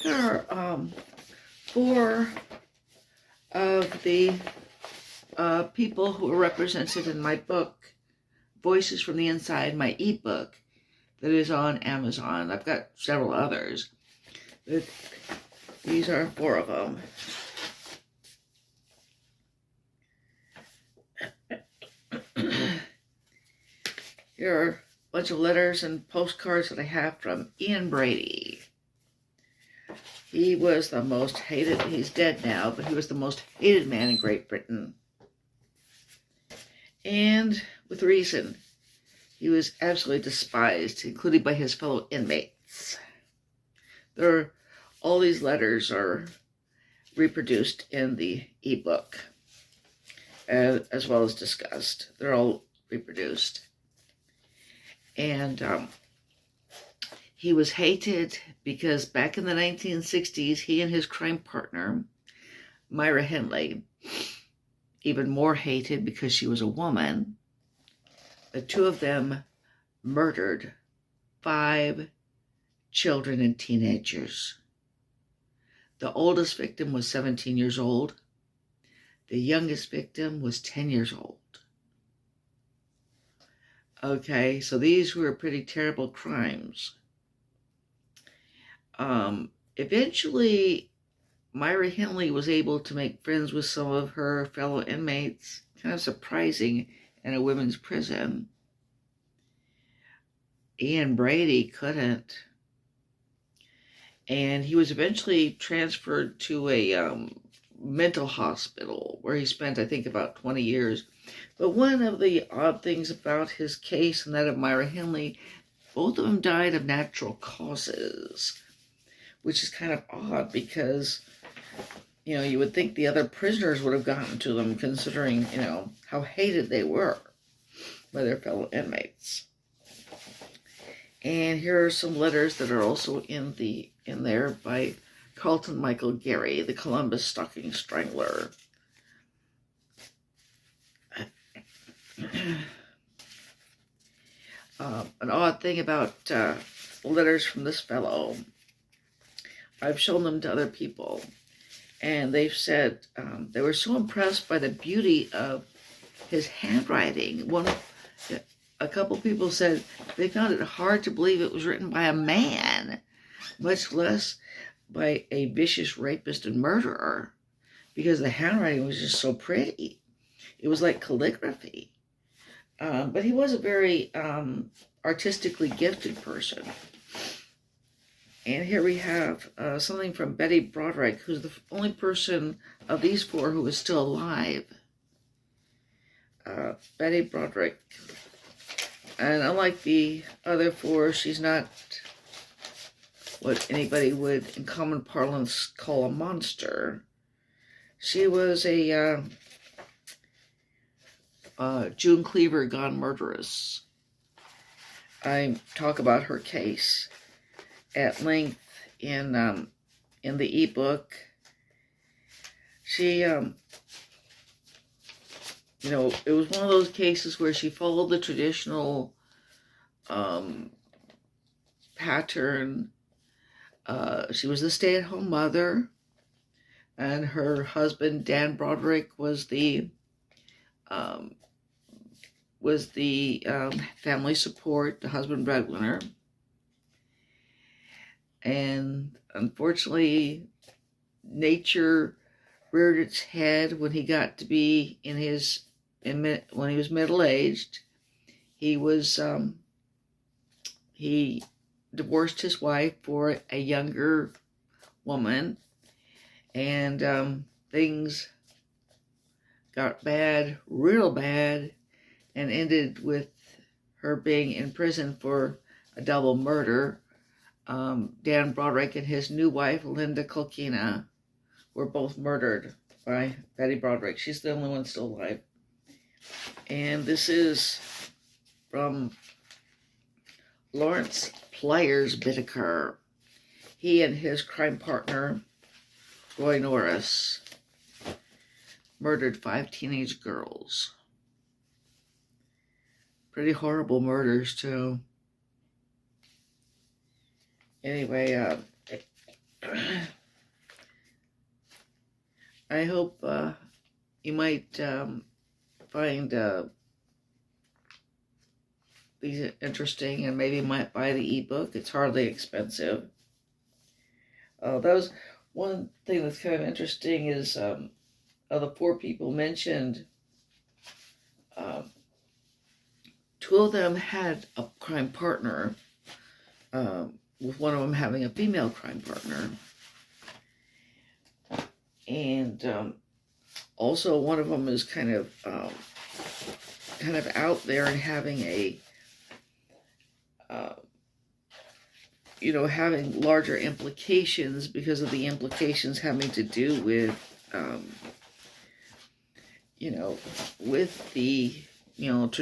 Here are four of the people who are represented in my book, Voices from the Inside, my ebook that is on Amazon. I've got several others, but these are four of them. Here are a bunch of letters and postcards that I have from Ian Brady. He was the most hated, he's dead now, but he was the most hated man in Great Britain. And with reason, he was absolutely despised, including by his fellow inmates. All these letters are reproduced in the ebook, as well as discussed. They're all reproduced. And he was hated because back in the 1960s, he and his crime partner, Myra Henley, even more hated because she was a woman, the two of them murdered 5 children and teenagers. The oldest victim was 17 years old. The youngest victim was 10 years old. Okay, so these were pretty terrible crimes. Eventually, Myra Henley was able to make friends with some of her fellow inmates. Kind of surprising in a women's prison. Ian Brady couldn't. And he was eventually transferred to a mental hospital where he spent, I think, about 20 years. But one of the odd things about his case and that of Myra Henley, both of them died of natural causes, which is kind of odd because, you would think the other prisoners would have gotten to them considering, how hated they were by their fellow inmates. And here are some letters that are also in there by Carlton Michael Gary, the Columbus Stocking Strangler. An odd thing about letters from this fellow, I've shown them to other people, and they've said they were so impressed by the beauty of his handwriting. A couple people said they found it hard to believe it was written by a man, much less by a vicious rapist and murderer, because the handwriting was just so pretty. It was like calligraphy. But he was a very artistically gifted person. And here we have something from Betty Broderick, who's the only person of these four who is still alive. Betty Broderick. And unlike the other four, she's not what anybody would, in common parlance, call a monster. She was a June Cleaver gone murderess. I talk about her case at length in the ebook. She, it was one of those cases where she followed the traditional pattern. She was the stay-at-home mother, and her husband, Dan Broderick, was the family support, the husband breadwinner. And unfortunately, nature reared its head when he got to be when he was middle-aged. He divorced his wife for a younger woman, and things got bad, real bad, and ended with her being in prison for a double murder. Dan Broderick and his new wife, Linda Kulkina, were both murdered by Betty Broderick. She's the only one still alive. And this is from Lawrence Pliers Bittaker. He and his crime partner, Roy Norris, murdered 5 teenage girls. Pretty horrible murders, too. Anyway, I hope you might find these interesting and maybe might buy the ebook. It's hardly expensive. That was one thing that's kind of interesting is of the 4 people mentioned, um, 2 of them had a crime partner, with one of them having a female crime partner. And also one of them is kind of out there and having a, having larger implications because of the implications having to do with, with the,